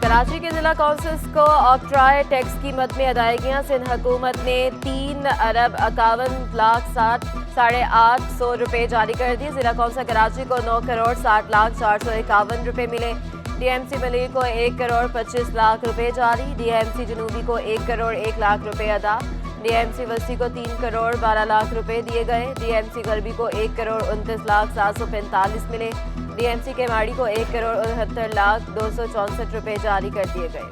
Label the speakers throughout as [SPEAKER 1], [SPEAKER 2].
[SPEAKER 1] कराची के जिला कौंसिल्स को ऑक्ट्राय टैक्स की मद में अदायगियां सिंध हुकूमत ने 3,51,60,800 रुपए जारी कर दिए। जिला कौंसिल कराची को 9,60,60,451 रुपए मिले। डीएमसी मलिक को 1,25,00,000 रुपए जारी। डीएमसी जनूबी को 1,01,00,000 रुपए अदा। डीएमसी वसी को 3,12,00,000 रुपए दिए गए। डीएमसी गरबी को 1,29,745 मिले। डीएमसी के माड़ी को 1,69,264 रुपए जारी कर दिए गए।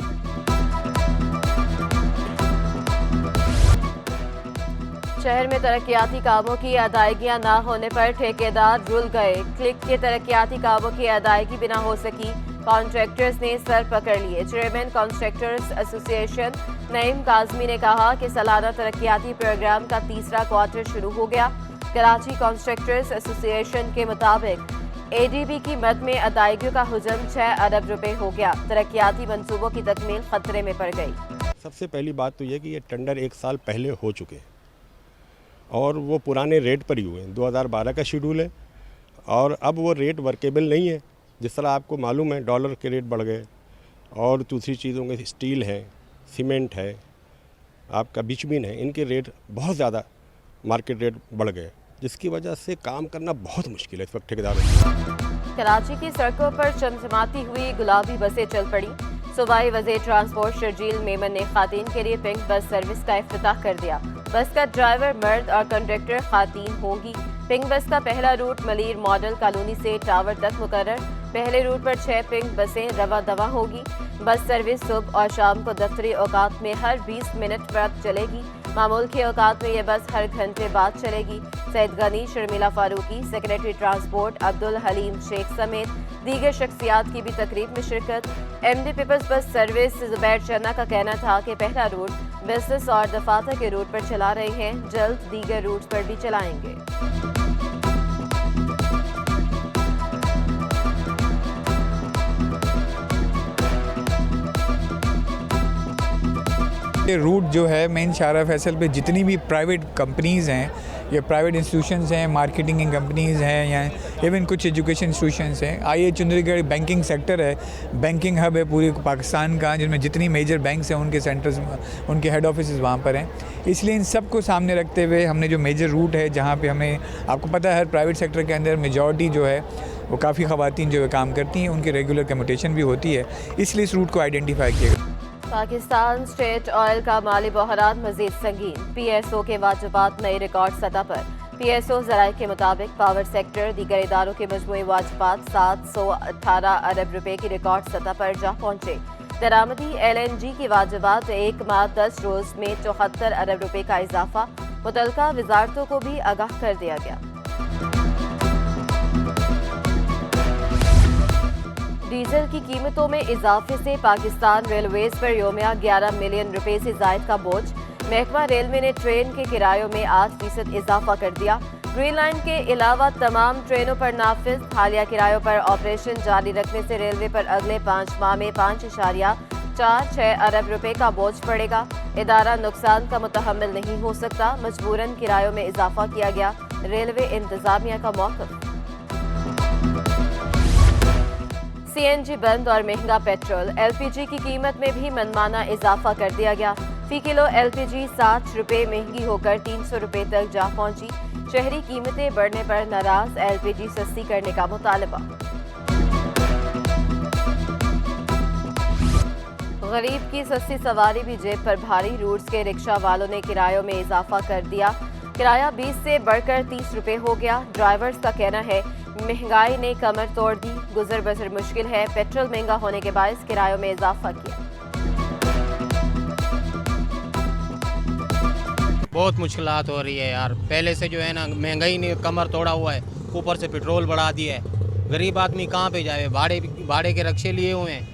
[SPEAKER 1] शहर में तरक्याती कामों की अदायगियां न होने पर ठेकेदार रुल गए। क्लिक के तरक्याती कामों की अदायगी बिना हो सकी, कॉन्ट्रैक्टर्स ने सर पकड़ लिए। Chairman contractors association Naeem Kazmi ने कहा कि सालाना तरक्याती प्रोग्राम का तीसरा क्वार्टर शुरू हो गया। कराची कॉन्ट्रैक्टर्स एसोसिएशन के मुताबिक एडीबी की मद में अदायगियों का हुजम 6 अरब रुपए हो गया। तरक्याती मंसूबों की तकमील खतरे में पड़ गई।
[SPEAKER 2] सबसे पहली बात तो ये कि ये टेंडर 1 साल पहले हो चुके हैं और वो पुराने रेट पर ही हुए हैं। 2012 का शेड्यूल है और अब वो रेट वर्केबल नहीं है। जिस तरह आपको मालूम है डॉलर के रेट बढ़ गए और दूसरी चीज़ों के स्टील है, सीमेंट है, आपका बिचमीन है, इनके रेट बहुत ज़्यादा मार्केट रेट बढ़ गए, जिसकी वजह से काम करना बहुत मुश्किल है इस वक्त ठेकेदारों को।
[SPEAKER 1] कराची की सड़कों पर चमचमाती हुई गुलाबी बसें चल पड़ी। सूबाई वज़ीर ट्रांसपोर्ट शर्जील मेमन ने खातीन के लिए पिंक बस सर्विस का इफ्तिताह कर दिया। बस का ड्राइवर मर्द और कंडक्टर खातीन होगी। पिंक बस का पहला रूट मलीर मॉडल कॉलोनी से टावर तक मुकर्रर। पहले रूट पर 6 पिंक बसें रवा दवा होगी। बस सर्विस सुबह और शाम को दफ्तरी औकात में हर 20 मिनट बाद चलेगी। मामूल के औकात में यह बस हर घंटे बाद चलेगी। सैयद गनी, शर्मिला फारूकी, सेक्रेटरी ट्रांसपोर्ट अब्दुल हलीम शेख समेत दीगर शख्सियात की भी तकरीब में शिरकत। MD people's bus service Zubair Channa का कहना था कि पहला रूट बिजनेस और दफातर के रूट पर चला रहे हैं, जल्द दीगर रूट पर भी चलाएंगे।
[SPEAKER 3] ये रूट जो है मेन शाहरा फैसल पे जितनी भी प्राइवेट कंपनीज़ हैं या प्राइवेट इंस्टीट्यूशंस हैं, मार्केटिंग कंपनीज़ हैं या इवन कुछ एजुकेशन इंस्टीट्यूशंस हैं। आइए चुंदरीगढ़ बैंकिंग सेक्टर है, बैंकिंग हब है पूरे पाकिस्तान का, जिसमें जितनी मेजर बैंक्स हैं उनके सेंटर्स, उनके हेड ऑफिस वहाँ पर हैं। इसलिए इन सब को सामने रखते हुए हमने जो मेजर रूट है जहाँ पर हमें, आपको पता है हर प्राइवेट सेक्टर के अंदर मेजॉरिटी जो है वो काफ़ी ख़वातीन जो है काम करती हैं, उनकी रेगुलर कम्यूटेशन भी होती है, इसलिए इस रूट को आइडेंटिफाई किया गया।
[SPEAKER 1] पाकिस्तान स्टेट ऑयल का माली बहरान मजीद संगीन। पीएसओ के वाजिबात नए रिकॉर्ड सतह पर। पीएसओ ज़राए के मुताबिक पावर सेक्टर दीगर इदारों के मजमूई वाजिबात 718 अरब रुपए की रिकॉर्ड सतह पर जा पहुंचे। दरामदी LNG की वाजिबात 1 माह 10 रोज में 74 अरब रुपए का इजाफा। मुतलका वजारतों को भी आगाह कर दिया गया। डीजल की कीमतों में इजाफे से पाकिस्तान रेलवेज पर योमिया 11 मिलियन रुपए से जायद का बोझ। महकमा रेलवे ने ट्रेन के किरायों में 8% इजाफा कर दिया। ग्रीन लाइन के अलावा तमाम ट्रेनों पर नाफिज हालिया किरायों पर ऑपरेशन जारी रखने से रेलवे पर अगले 5 माह में 5.46 अरब रुपए का बोझ पड़ेगा। इदारा नुकसान का मुतहम्मिल नहीं हो सकता, मजबूरन किरायों में इजाफा किया गया। रेलवे इंतजामिया का मौक़िफ़। CNG बंद और महंगा पेट्रोल। LPG की कीमत में भी मनमाना इजाफा कर दिया गया। फी किलो LPG 60 रुपए महंगी होकर 300 रुपए तक जा पहुंची। शहरी कीमतें बढ़ने पर नाराज, LPG सस्ती करने का मुतालबा। गरीब की सस्ती सवारी भी जेब पर भारी। रूट्स के रिक्शा वालों ने किरायों में इजाफा कर दिया। किराया 20 से बढ़कर 30 रुपए हो गया। ड्राइवर्स का कहना है महंगाई ने कमर तोड़ दी, गुजर बसर मुश्किल है। पेट्रोल महंगा होने के बायस किरायों में इजाफा किया।
[SPEAKER 4] बहुत मुश्किलात हो रही है यार। पहले से जो है ना महंगाई ने कमर तोड़ा हुआ है, ऊपर से पेट्रोल बढ़ा दिया है। गरीब आदमी कहाँ पे जाए? भाड़े के रक्शे लिए हुए हैं,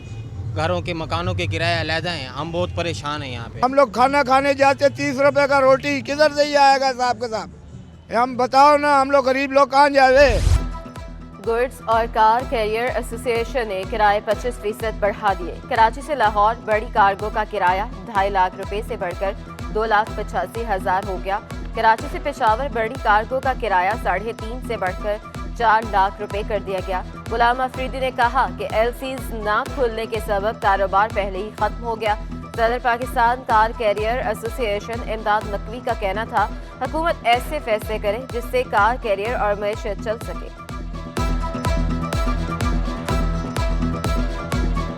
[SPEAKER 4] घरों के मकानों के किराए अलहदा हैं। हम बहुत परेशान हैं यहाँ पे।
[SPEAKER 5] हम लोग खाना खाने जाते 30 रुपए का रोटी किधर से ही आएगा साहब के साहब? हम बताओ ना, हम लोग गरीब लोग कहाँ जावे?
[SPEAKER 1] गुड्स और कार कैरियर एसोसिएशन ने किराए 25% बढ़ा दिए। कराची से लाहौर बड़ी कार्गो का किराया 2.5 लाख रुपए से बढ़कर 2,85,000 हो गया। कराची से पेशावर बड़ी कार्गो का किराया 3.5 से बढ़कर 4 लाख रुपए कर दिया गया। गुलाम अफरीदी ने कहा कि एलसीज ना खुलने के सबब कारोबार पहले ही खत्म हो गया। सदर पाकिस्तान कार कैरियर एसोसिएशन इमदाद नकवी का कहना था, हुकूमत ऐसे फैसले करे जिससे कार कैरियर और मैशत चल सके।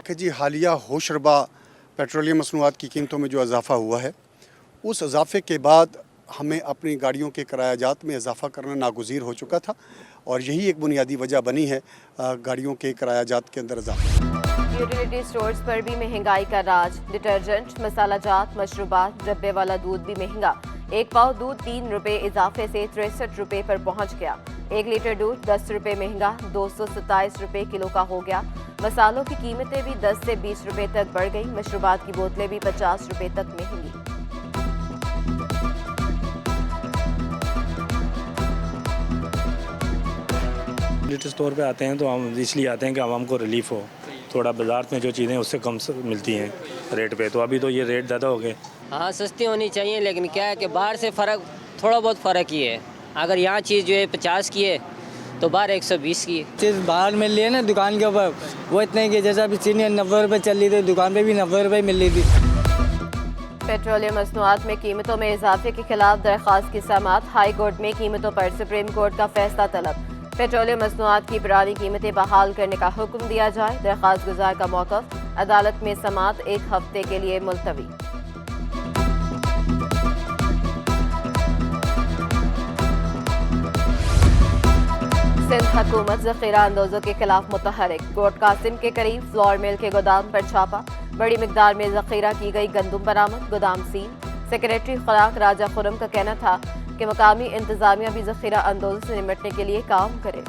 [SPEAKER 6] कि जी हालिया होशरबा पेट्रोलियम मसनूआत की कीमतों में जो इजाफ़ा हुआ है, उस इजाफ़े के बाद हमें अपनी गाड़ियों के किरायाजात में इजाफ़ा करना नागुज़ीर हो चुका था और यही एक बुनियादी वजह बनी है गाड़ियों के किरायाजात के अंदर इजाफ़ा।
[SPEAKER 1] यूटिलिटी स्टोर्स पर भी महंगाई का राज। डिटर्जेंट, मसालाजात, मशरूबात, डब्बे वाला दूध भी महंगा। 1 पाव दूध 3 रुपये इजाफे से 63 रुपये पर पहुंच गया। 1 लीटर दूध 10 रुपये महंगा 227 रुपये किलो का हो गया। मसालों की कीमतें भी 10 से 20 रुपये तक बढ़ गई। मशरूबात की बोतलें भी 50 रुपये तक महंगी।
[SPEAKER 7] यूटिलिटी स्टोर पे आते हैं तो हम इसलिए आते हैं कि आवाम को रिलीफ हो, थोड़ा बाजार में जो चीज़ें उससे कम मिलती हैं रेट पे, तो अभी तो ये रेट ज़्यादा हो गए।
[SPEAKER 8] हाँ सस्ती होनी चाहिए, लेकिन क्या है कि बाहर से फ़र्क थोड़ा बहुत फ़र्क ही है। अगर यहाँ चीज़ जो है 50 की है तो बाहर 120 की है।
[SPEAKER 9] चीज़ बाहर मिल रही है ना दुकान के ऊपर, वो इतने की जैसा अभी चीनी 90 रुपये चल रही थी, दुकान पे भी 90 रुपये मिल रही थी।
[SPEAKER 1] पेट्रोलियम मसनूआत में कीमतों में इजाफे के खिलाफ दरख्वास्त की समाअत। हाई कोर्ट में कीमतों पर सुप्रीम कोर्ट का फैसला तलब। पेट्रोलियम मसनूआत की पुरानी कीमतें बहाल करने का हुक्म दिया जाए। दरख्वास्त गुजार का मौक़िफ़। अदालत में समाअत 1 हफ्ते के लिए मुलतवी। सिंध हुकूमत ज़ख़ीरा अंदोज़ों के खिलाफ मुतहरिक। कोट कासिम के करीब फ्लोर मिल के गोदाम पर छापा। बड़ी मिकदार में ज़ख़ीरा की गई गंदुम बरामद। गोदाम सील। सेक्रेटरी खुराक राजा खुरम का कहना था कि मकामी इंतजामिया भी ज़ख़ीरा अंदोज़ों से निपटने के लिए काम करे।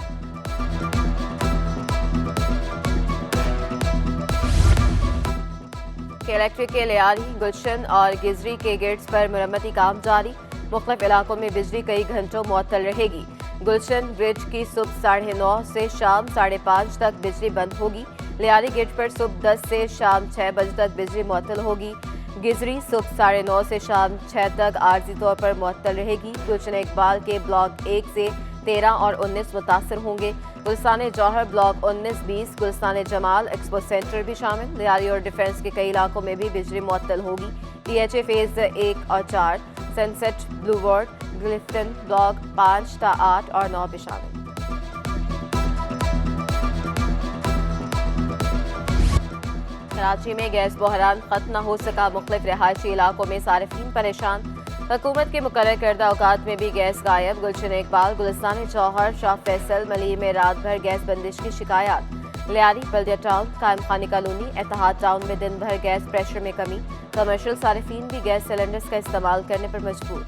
[SPEAKER 1] कलेक्ट्रेट के लियारी, गुलशन और गिजरी के गेट्स पर मरम्मती काम जारी। मुख्तलिफ इलाकों में बिजली कई घंटों मुअत्तल रहेगी। गुलशन ब्रिज की सुबह 9:30 से शाम 5:30 तक बिजली बंद होगी। लियारी गेट पर सुबह 10 से शाम 6 बजे तक बिजली मुअत्तल होगी। गिजरी सुबह 9:30 से शाम 6 तक आर्जी तौर पर मुअत्तल रहेगी। गुलशन इकबाल के ब्लॉक 1 से 13 और 19 मुतासर होंगे। Gulistan Jauhar block 19, 20, Gulistan Jamal, expo centre भी शामिल। लियारी और डिफेंस के कई इलाकों में भी बिजली मुअत्तल होगी। DHA फेज 1 और 4, सनसेट, ब्लू वार्ड, ग्लिफ्टन ब्लॉक 5 ता 8 और 9 भी शामिल। कराची में गैस बहरान खत्म न हो सका। मुख्तलिफ रिहायशी इलाकों में सारिफीन परेशान। हुकूमत के मुकर्रर करदा औकात में भी गैस गायब। गुलशन इकबाल, गुलिस्तान जौहर, शाह फैसल, मलिर में रात भर गैस बंदिश की शिकायत। लियारी, बल्दिया टाउन, कायम खानी कॉलोनी, एतहाद टाउन में दिन भर गैस प्रेशर में कमी। कमर्शियल सारिफीन भी गैस सिलेंडर्स का इस्तेमाल करने पर मजबूर।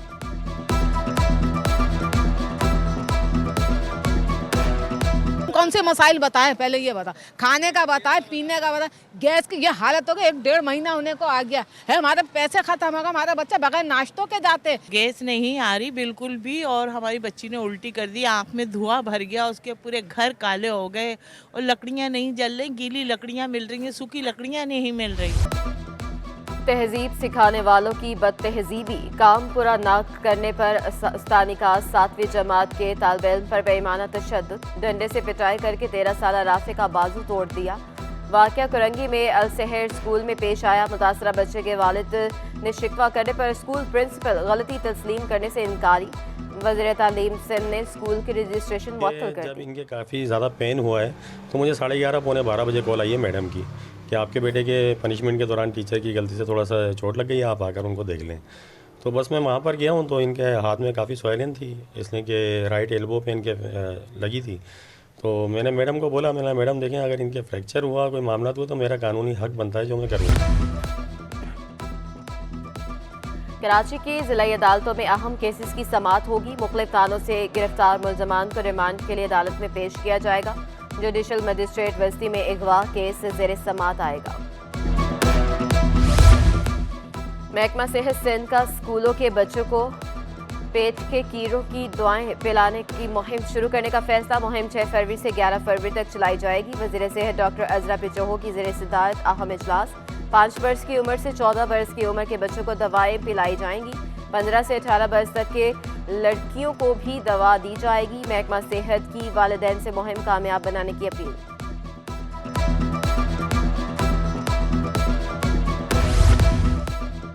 [SPEAKER 10] कौन से मसाइल बताएं, पहले ये बता। खाने का बताएं, पीने का बताएं। गैस की ये हालत हो गई, 1-1.5 महीना होने को आ गया है। हमारे पैसे खत्म हो गए, हमारे बच्चे बगैर नाश्तों के जाते।
[SPEAKER 11] गैस नहीं आ रही बिल्कुल भी, और हमारी बच्ची ने उल्टी कर दी, आँख में धुआं भर गया, उसके पूरे घर काले हो गए और लकड़ियाँ नहीं जल रही। गीली लकड़ियाँ मिल रही हैं, सूखी लकड़ियाँ नहीं मिल रही।
[SPEAKER 1] तहजीब सिखाने वालों की बदतहजीबी। काम पूरा न करने पर उस्तानी का 7वीं जमात के तालिबे इल्म पर बेईमाना तशद्दुद। डंडे से पिटाई करके 13 साला राफे का बाजू तोड़ दिया। वाक़या कुरंगी में अलसहर स्कूल में पेश आया। मुतासरा बच्चे के वालिद ने शिकवा करने पर स्कूल प्रिंसिपल गलती तस्लीम करने से इनकारी। वज़ीर तालीम सिंध ने स्कूल की रजिस्ट्रेशन मुअत्तल कर दी।
[SPEAKER 12] जब इनके काफ़ी ज़्यादा पेन हुआ है तो मुझे 11:30 पौने 12 बजे कॉल आई है मैडम की कि आपके बेटे के पनिशमेंट के दौरान टीचर की गलती से थोड़ा सा चोट लग गई है, आप आकर उनको देख लें। तो बस मैं वहाँ पर गया हूँ तो इनके हाथ में काफ़ी स्वैलिन थी, इसलिए कि राइट एल्बो पे इनके लगी थी। तो मैंने मैडम को बोला, मैंने मैडम देखें अगर इनके फ्रैक्चर हुआ, कोई मामला हुआ तो मेरा कानूनी हक बनता है जो मैं करूँगा।
[SPEAKER 1] कराची की ज़िला अदालतों में अहम केसेस की समाअत होगी। मुख्तलिफ थानों से गिरफ्तार मुलजमान को रिमांड के लिए अदालत में पेश किया जाएगा। जुडिशल मजिस्ट्रेट वस्ती में अगवा केस ज़ेर समाअत आएगा। महकमा सेहत सिंध का स्कूलों के बच्चों को पेट के कीड़ों की दवाएं पिलाने की मुहिम शुरू करने का फैसला। मुहिम 6 फरवरी से 11 फरवरी तक चलाई जाएगी। वज़ीर सेहत डॉक्टर अजरा पिचोहो की ज़ेर सदारत अहम इजलास। 5 बरस की उम्र से 14 बरस की उम्र के बच्चों को दवाएं पिलाई जाएंगी। 15 से 18 वर्ष तक के लड़कियों को भी दवा दी जाएगी। महकमा सेहत की वालिदैन से मुहिम कामयाब बनाने की अपील।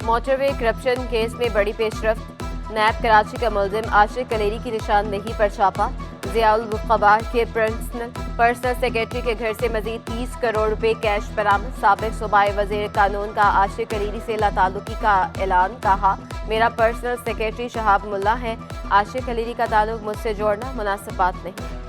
[SPEAKER 1] मोटरवे करप्शन केस में बड़ी पेशरफ्त। नैब कराची का मुलजिम आशिक कलेरी की निशानदेही पर छापा। ज़ियाउल क़बार के पर्सनल सेक्रेटरी के घर से मजीद 30 करोड़ रुपए कैश बरामद। साबिक सूबाई वज़ीर कानून का आशिक कलेरी से लाताल्लुकी का ऐलान। कहा, मेरा पर्सनल सेक्रेटरी शहाब मुल्ला है, आशिक कलेरी का ताल्लुक मुझसे जोड़ना मुनासिब बात नहीं।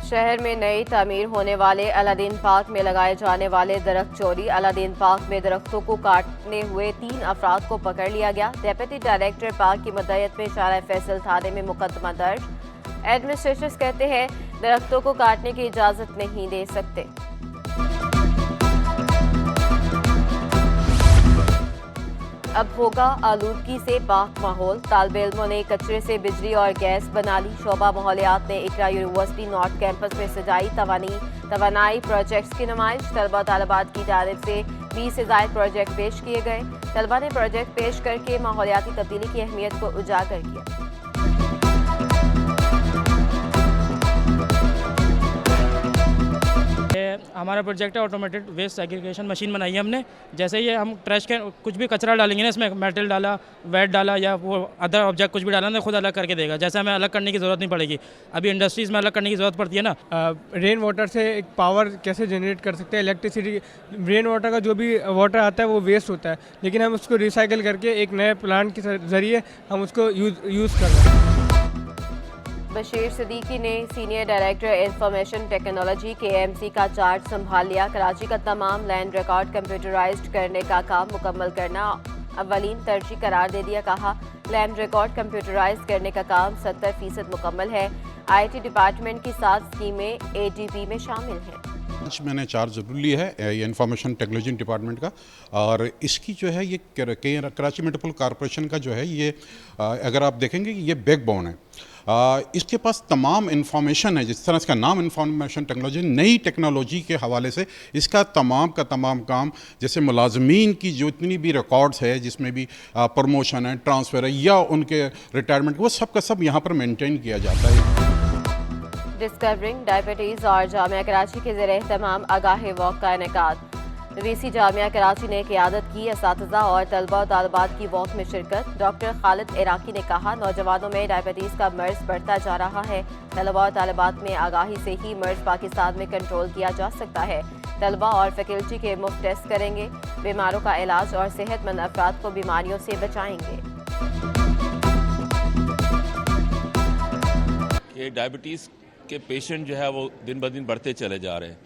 [SPEAKER 1] शहर में नई तामीर होने वाले अलादीन पार्क में लगाए जाने वाले दरख्त चोरी। अलादीन पार्क में दरख्तों को काटने हुए 3 अफराद को पकड़ लिया गया। डेप्यूटी डायरेक्टर पार्क की मदयत में शारा फैसल थाने में मुकदमा दर्ज। एडमिनिस्ट्रेटर्स कहते हैं दरख्तों को काटने की इजाजत नहीं दे सकते। अब होगा आलूदगी से पाक माहौल। तालिबे इल्मों ने कचरे से बिजली और गैस बना ली। शोबा माहौलियात ने इकरा यूनिवर्सिटी नॉर्थ कैंपस में सजाई तवानाई प्रोजेक्ट्स की नुमाइश। तलबा तालिबात की जानिब से 20 से ज़ायद प्रोजेक्ट पेश किए गए। तलबा ने प्रोजेक्ट पेश करके माहौलियाती तब्दीली की अहमियत को उजागर किया।
[SPEAKER 13] हमारा प्रोजेक्ट है ऑटोमेटेड वेस्ट सेग्रीगेशन मशीन बनाई है हमने। जैसे ही हम ट्रैश के कुछ भी कचरा डालेंगे ना, इसमें मेटल डाला, वेट डाला या वो अदर ऑब्जेक्ट कुछ भी डाला ना, खुद अलग करके देगा। जैसे हमें अलग करने की ज़रूरत नहीं पड़ेगी। अभी इंडस्ट्रीज़ में अलग करने की ज़रूरत पड़ती है ना।
[SPEAKER 14] रेन वाटर से एक पावर कैसे जनरेट कर सकते हैं, इलेक्ट्रिसिटी। रेन वाटर का जो भी वाटर आता है वो वेस्ट होता है, लेकिन हम उसको रिसाइकिल करके एक नए प्लांट के ज़रिए हम उसको यूज़ कर रहे हैं।
[SPEAKER 1] बशीर सिद्दीकी ने senior director information technology KMC का चार्ज संभाल लिया। कराची का तमाम लैंड रिकॉर्ड कंप्यूटराइज्ड करने का काम मुकम्मल करना अव्वलीन तरजीह करार दे दिया। कहा, लैंड रिकॉर्ड कंप्यूटराइज करने का काम 70% मुकम्मल है। IT डिपार्टमेंट की 7 स्कीमें ADB में शामिल हैं।
[SPEAKER 15] मैंने चार्ज ज़रूर लिया है इंफॉर्मेशन टेक्नोलॉजी डिपार्टमेंट का, और इसकी जो है ये कराची मेट्रोपॉलिटन कॉरपोरेशन का जो है ये अगर आप देखेंगे ये बैकबोन है। इसके पास तमाम इंफॉर्मेशन है, जिस तरह इसका नाम इंफॉर्मेशन टेक्नोलॉजी, नई टेक्नोलॉजी के हवाले से इसका तमाम का तमाम काम, जैसे मुलाजमीन की जो इतनी भी रिकॉर्ड्स है, जिसमें भी प्रमोशन है, ट्रांसफ़र है या उनके रिटायरमेंट, वो सब का सब यहाँ पर मेंटेन किया जाता है।
[SPEAKER 1] डिस्कवरिंग डायबिटीज़ और जामिया कराची के ज़ेरे एहतमाम आगाही वॉक का इनेकाद। VC जामिया कराची ने क़ियादत की। असातिज़ा और तलबा और तालिबात की वॉक में शिरकत। डॉक्टर खालिद इराकी ने कहा, नौजवानों में डायबिटीज़ का मर्ज बढ़ता जा रहा है। तलबा और तालिबात में आगाही से ही मर्ज पाकिस्तान में कंट्रोल किया जा सकता है। तलबा और फैकल्टी के मुफ्त टेस्ट करेंगे। बीमारों का इलाज और सेहतमंद अफराद को बीमारियों से बचाएंगे।
[SPEAKER 16] ये डायबिटीज़ के पेशेंट जो है वो दिन ब दिन बढ़ते चले जा रहे हैं,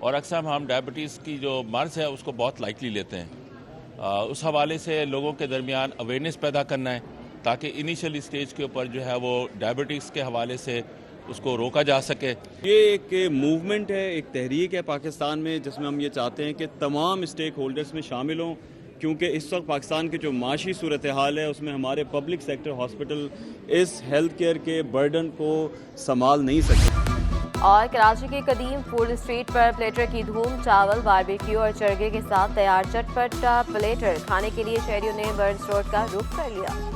[SPEAKER 16] और अक्सर हम डायबिटीज़ की जो मर्ज़ है उसको बहुत लाइटली लेते हैं। उस हवाले से लोगों के दरमियान अवेयरनेस पैदा करना है, ताकि इनिशियल स्टेज के ऊपर जो है वो डायबिटीज़ के हवाले से उसको रोका जा सके।
[SPEAKER 17] ये एक मूवमेंट है, एक तहरीक है पाकिस्तान में, जिसमें हम ये चाहते हैं कि तमाम स्टेक होल्डर्स में शामिल हों, क्योंकि इस वक्त पाकिस्तान की जो माशी सूरत हाल है उसमें हमारे पब्लिक सेक्टर हॉस्पिटल इस हेल्थ केयर के बर्डन को संभाल नहीं सकते।
[SPEAKER 1] और कराची के कदीम फूड स्ट्रीट पर प्लेटर की धूम। चावल, बारबेक्यू और चरगे के साथ तैयार चटपटा प्लेटर खाने के लिए शहरियों ने बर्न्स रोड का रुख कर लिया।